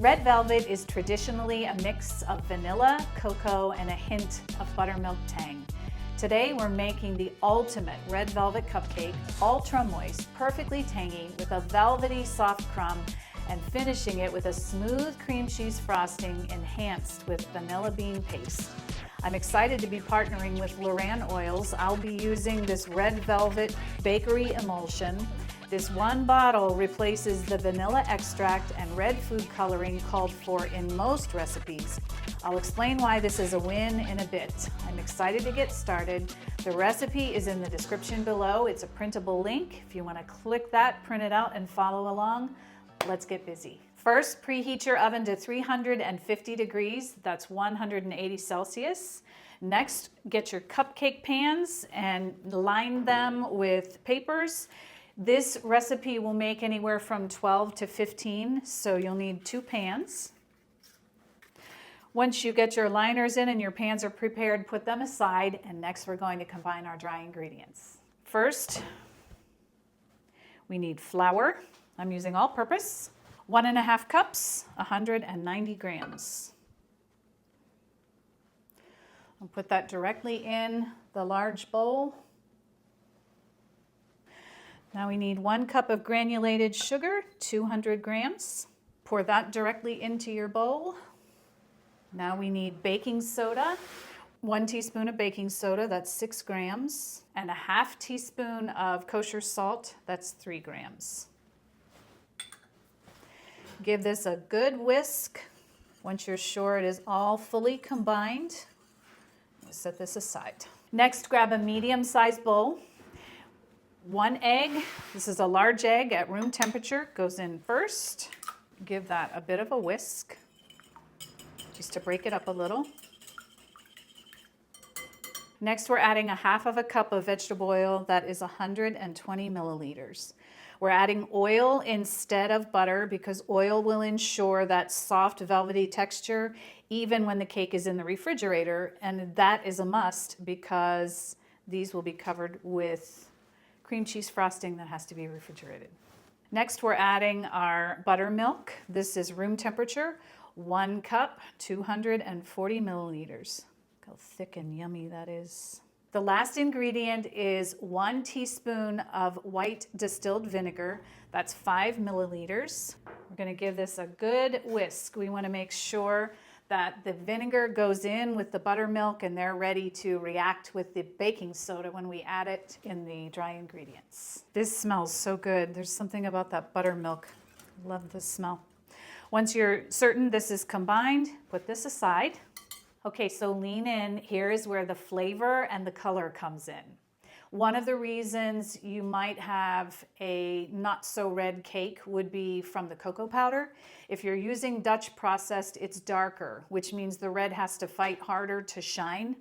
Red velvet is traditionally a mix of vanilla, cocoa, and a hint of buttermilk tang. Today we're making the ultimate red velvet cupcake, ultra moist, perfectly tangy, with a velvety soft crumb, and finishing it with a smooth cream cheese frosting enhanced with vanilla bean paste. I'm excited to be partnering with Loran Oils. I'll be using this red velvet bakery emulsion. This one bottle replaces the vanilla extract and red food coloring called for in most recipes. I'll explain why this is a win in a bit. I'm excited to get started. The recipe is in the description below. It's a printable link. If you want to click that, print it out, and follow along, let's get busy. First, preheat your oven to 350 degrees. That's 180 Celsius. Next, get your cupcake pans and line them with papers. This recipe will make anywhere from 12 to 15, so you'll need 2 pans. Once you get your liners in and your pans are prepared, put them aside, and next we're going to combine our dry ingredients. First, we need flour. I'm using all-purpose. 1.5 cups, 190 grams. I'll put that directly in the large bowl. Now we need 1 cup of granulated sugar, 200 grams. Pour that directly into your bowl. Now we need baking soda, 1 teaspoon of baking soda, that's 6 grams, and 1/2 teaspoon of kosher salt, that's 3 grams. Give this a good whisk. Once you're sure it is all fully combined, set this aside. Next, grab a medium-sized bowl. 1 egg, this is a large egg at room temperature, goes in first. Give that a bit of a whisk, just to break it up a little. Next, we're adding 1/2 cup of vegetable oil, that is 120 milliliters. We're adding oil instead of butter because oil will ensure that soft velvety texture even when the cake is in the refrigerator, and that is a must because these will be covered with cream cheese frosting that has to be refrigerated. Next, we're adding our buttermilk. This is room temperature, 1 cup, 240 milliliters. Look how thick and yummy that is. The last ingredient is 1 teaspoon of white distilled vinegar. That's 5 milliliters. We're going to give this a good whisk. We want to make sure that the vinegar goes in with the buttermilk and they're ready to react with the baking soda when we add it in the dry ingredients. This smells so good. There's something about that buttermilk. Love the smell. Once you're certain this is combined, put this aside. Okay, so lean in. Here is where the flavor and the color comes in. One of the reasons you might have a not so red cake would be from the cocoa powder. If you're using Dutch processed, it's darker, which means the red has to fight harder to shine.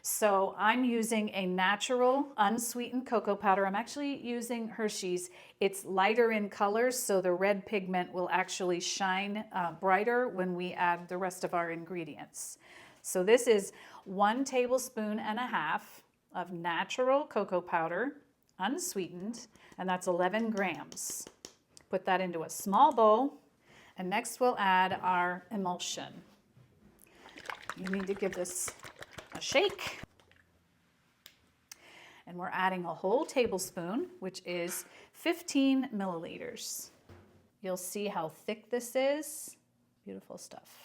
So I'm using a natural unsweetened cocoa powder. I'm actually using Hershey's. It's lighter in color, so the red pigment will actually shine brighter when we add the rest of our ingredients. So this is 1 tablespoon and a half of natural cocoa powder, unsweetened, and that's 11 grams. Put that into a small bowl, and next we'll add our emulsion. You need to give this a shake. And we're adding a whole tablespoon, which is 15 milliliters. You'll see how thick this is. Beautiful stuff.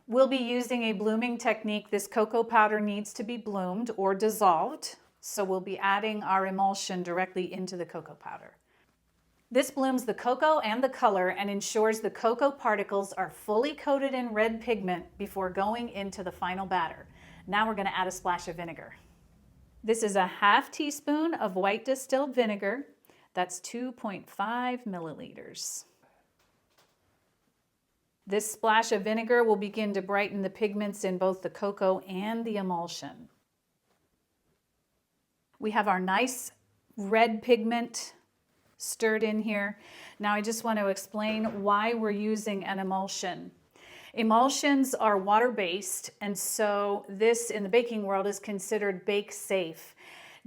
We'll be using a blooming technique. This cocoa powder needs to be bloomed or dissolved, so we'll be adding our emulsion directly into the cocoa powder. This blooms the cocoa and the color and ensures the cocoa particles are fully coated in red pigment before going into the final batter. Now we're going to add a splash of vinegar. This is 1/2 teaspoon of white distilled vinegar. That's 2.5 milliliters. This splash of vinegar will begin to brighten the pigments in both the cocoa and the emulsion. We have our nice red pigment stirred in here. Now I just want to explain why we're using an emulsion. Emulsions are water-based, and so this in the baking world is considered bake safe.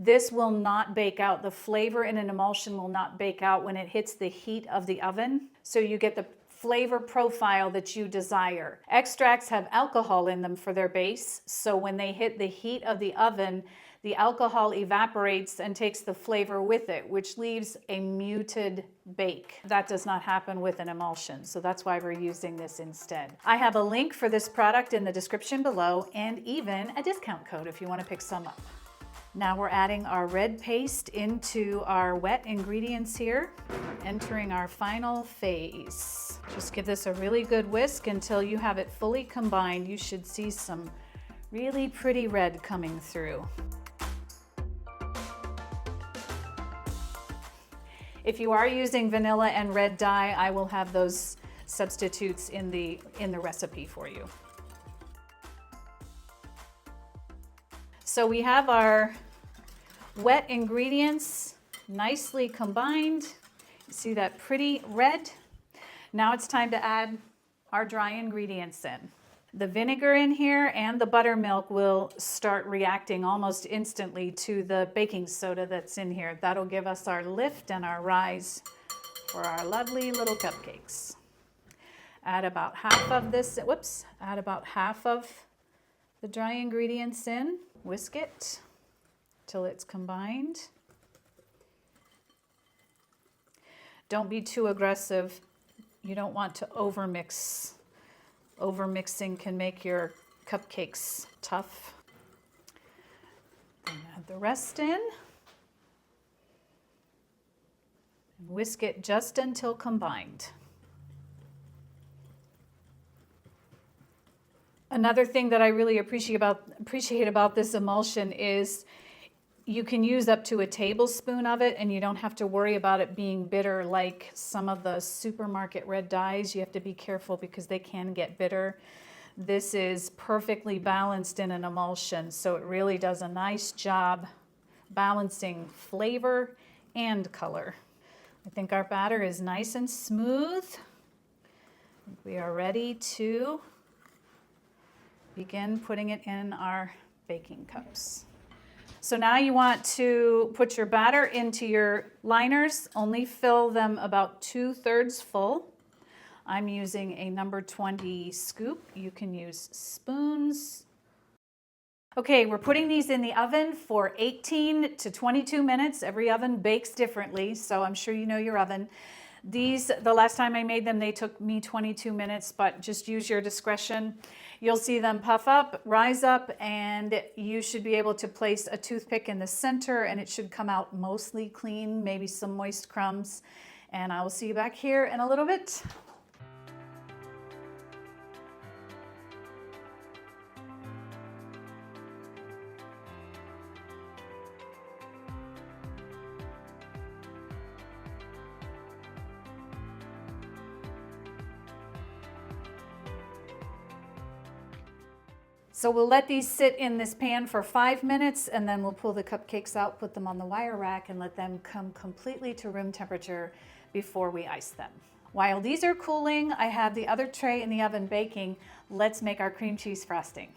This will not bake out. The flavor in an emulsion will not bake out when it hits the heat of the oven. so you get the flavor profile that you desire. Extracts have alcohol in them for their base, so when they hit the heat of the oven, the alcohol evaporates and takes the flavor with it, which leaves a muted bake. That does not happen with an emulsion, so that's why we're using this instead. I have a link for this product in the description below and even a discount code if you want to pick some up. Now we're adding our red paste into our wet ingredients here, entering our final phase. Just give this a really good whisk until you have it fully combined. You should see some really pretty red coming through. If you are using vanilla and red dye, I will have those substitutes in the recipe for you. So we have our wet ingredients nicely combined. You see that pretty red? Now it's time to add our dry ingredients in. The vinegar in here and the buttermilk will start reacting almost instantly to the baking soda that's in here. That'll give us our lift and our rise for our lovely little cupcakes. Add about half of this, add about half of the dry ingredients in. Whisk it till it's combined. Don't be too aggressive. You don't want to overmix. Overmixing can make your cupcakes tough. And add the rest in. And whisk it just until combined. Another thing that I really appreciate about this emulsion is you can use up to a tablespoon of it and you don't have to worry about it being bitter like some of the supermarket red dyes. You have to be careful because they can get bitter. This is perfectly balanced in an emulsion, so it really does a nice job balancing flavor and color. I think our batter is nice and smooth. We are ready to begin putting it in our baking cups. So now you want to put your batter into your liners, only fill them about 2/3 full. I'm using a number 20 scoop. You can use spoons. Okay, we're putting these in the oven for 18 to 22 minutes. Every oven bakes differently, so I'm sure you know your oven. These, the last time I made them, they took me 22 minutes, but just use your discretion. You'll see them puff up, rise up, and you should be able to place a toothpick in the center and it should come out mostly clean, maybe some moist crumbs. And I will see you back here in a little bit. So we'll let these sit in this pan for 5 minutes and then we'll pull the cupcakes out, put them on the wire rack and let them come completely to room temperature before we ice them. While these are cooling, I have the other tray in the oven baking. Let's make our cream cheese frosting.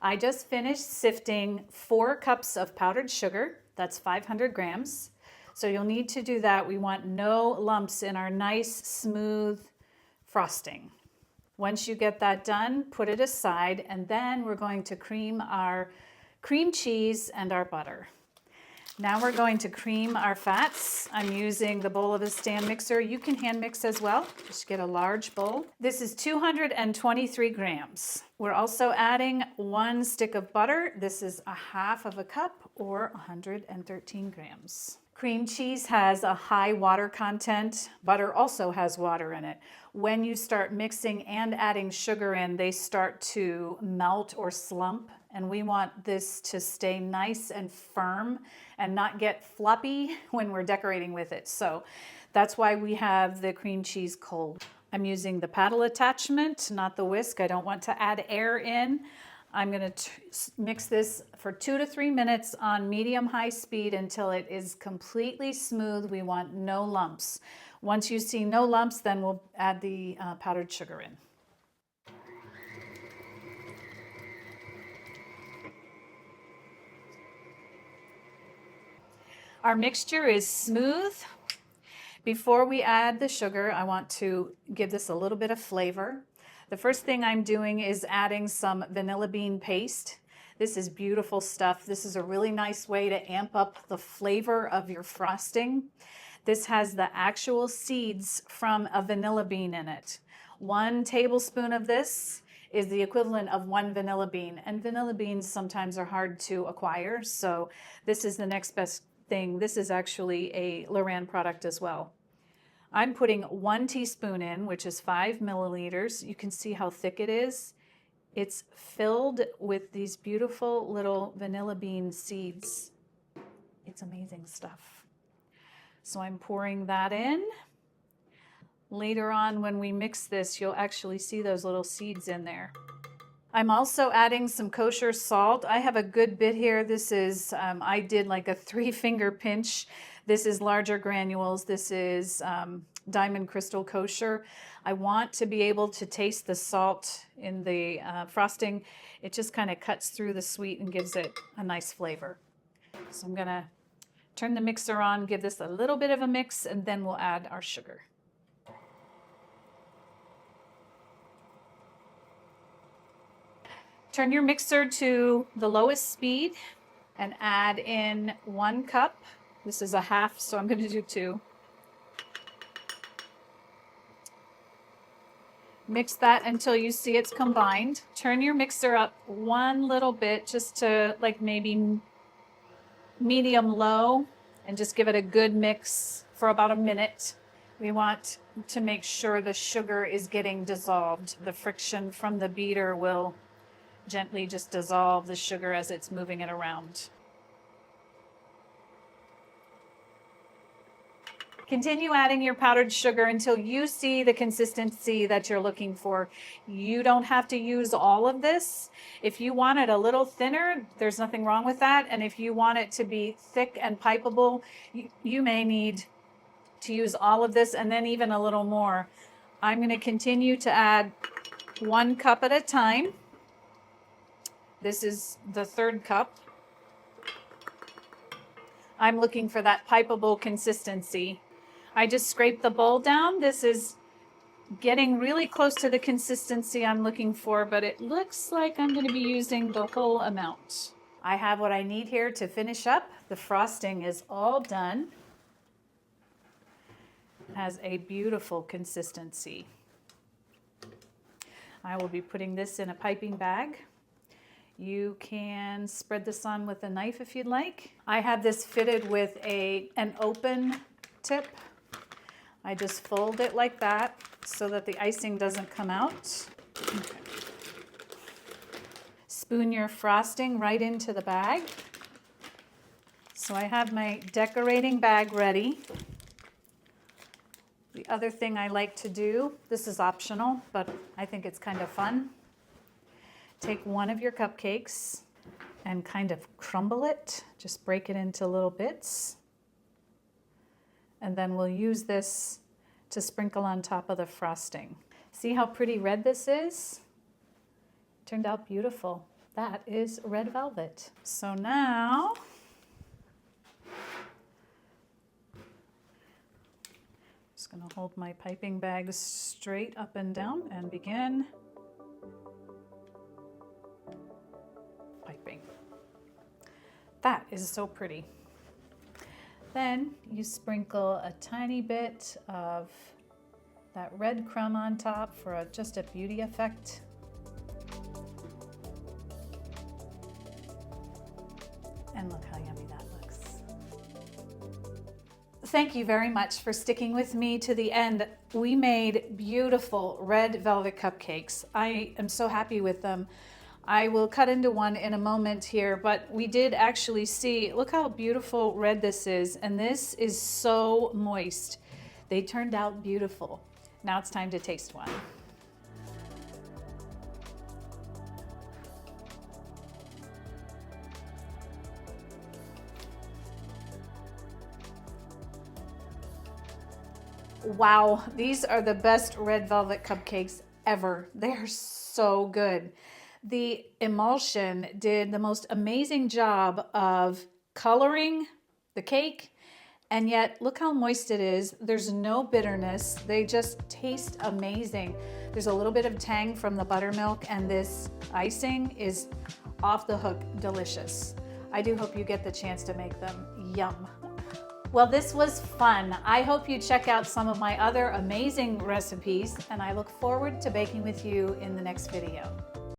I just finished sifting 4 cups of powdered sugar. That's 500 grams. So you'll need to do that. We want no lumps in our nice, smooth frosting. Once you get that done, put it aside, and then we're going to cream our cream cheese and our butter. Now we're going to cream our fats. I'm using the bowl of a stand mixer. You can hand mix as well. Just get a large bowl. This is 223 grams. We're also adding 1 stick of butter. This is a half of a cup or 113 grams. Cream cheese has a high water content. Butter also has water in it. When you start mixing and adding sugar in, they start to melt or slump, and we want this to stay nice and firm and not get floppy when we're decorating with it. So that's why we have the cream cheese cold. I'm using the paddle attachment, not the whisk. I don't want to add air in. I'm going to mix this for 2 to 3 minutes on medium-high speed until it is completely smooth. We want no lumps. Once you see no lumps, then we'll add the powdered sugar in. Our mixture is smooth. Before we add the sugar, I want to give this a little bit of flavor. The first thing I'm doing is adding some vanilla bean paste. This is beautiful stuff. This is a really nice way to amp up the flavor of your frosting. This has the actual seeds from a vanilla bean in it. 1 tablespoon of this is the equivalent of 1 vanilla bean, and vanilla beans sometimes are hard to acquire, so this is the next best thing. This is actually a Loran product as well. I'm putting 1 teaspoon in, which is 5 milliliters. You can see how thick it is. It's filled with these beautiful little vanilla bean seeds. It's amazing stuff. So I'm pouring that in. Later on, when we mix this, you'll actually see those little seeds in there. I'm also adding some kosher salt. I have a good bit here. This is, I did like a 3-finger pinch. This is larger granules. This is Diamond Crystal Kosher. I want to be able to taste the salt in the frosting. It just kind of cuts through the sweet and gives it a nice flavor. So I'm gonna turn the mixer on, give this a little bit of a mix, and then we'll add our sugar. Turn your mixer to the lowest speed and add in 1 cup. This is a half, so I'm going to do 2. Mix that until you see it's combined. Turn your mixer up 1 little bit, just to like maybe medium low, and just give it a good mix for about a minute. We want to make sure the sugar is getting dissolved. The friction from the beater will gently just dissolve the sugar as it's moving it around. Continue adding your powdered sugar until you see the consistency that you're looking for. You don't have to use all of this. If you want it a little thinner, there's nothing wrong with that. And if you want it to be thick and pipeable, you may need to use all of this and then even a little more. I'm going to continue to add 1 cup at a time. This is the 3rd cup. I'm looking for that pipeable consistency. I just scraped the bowl down. This is getting really close to the consistency I'm looking for, but it looks like I'm going to be using the whole amount. I have what I need here to finish up. The frosting is all done. It has a beautiful consistency. I will be putting this in a piping bag. You can spread this on with a knife if you'd like. I have this fitted with an open tip. I just fold it like that so that the icing doesn't come out. Okay. Spoon your frosting right into the bag. So I have my decorating bag ready. The other thing I like to do, this is optional, but I think it's kind of fun. Take one of your cupcakes and kind of crumble it. Just break it into little bits. And then we'll use this to sprinkle on top of the frosting. See how pretty red this is? Turned out beautiful. That is red velvet. So now, just gonna hold my piping bag straight up and down and begin piping. That is so pretty. Then you sprinkle a tiny bit of that red crumb on top for just a beauty effect. And look how yummy that looks. Thank you very much for sticking with me to the end. We made beautiful red velvet cupcakes. I am so happy with them. I will cut into one in a moment here, but we did actually see, look how beautiful red this is, and this is so moist. They turned out beautiful. Now it's time to taste one. Wow, these are the best red velvet cupcakes ever. They're so good. The emulsion did the most amazing job of coloring the cake And yet, look how moist it is. There's no bitterness. They just taste amazing. There's a little bit of tang from the buttermilk, and this icing is off the hook delicious. I do hope you get the chance to make them. Yum. Well, this was fun. I hope you check out some of my other amazing recipes, and I look forward to baking with you in the next video.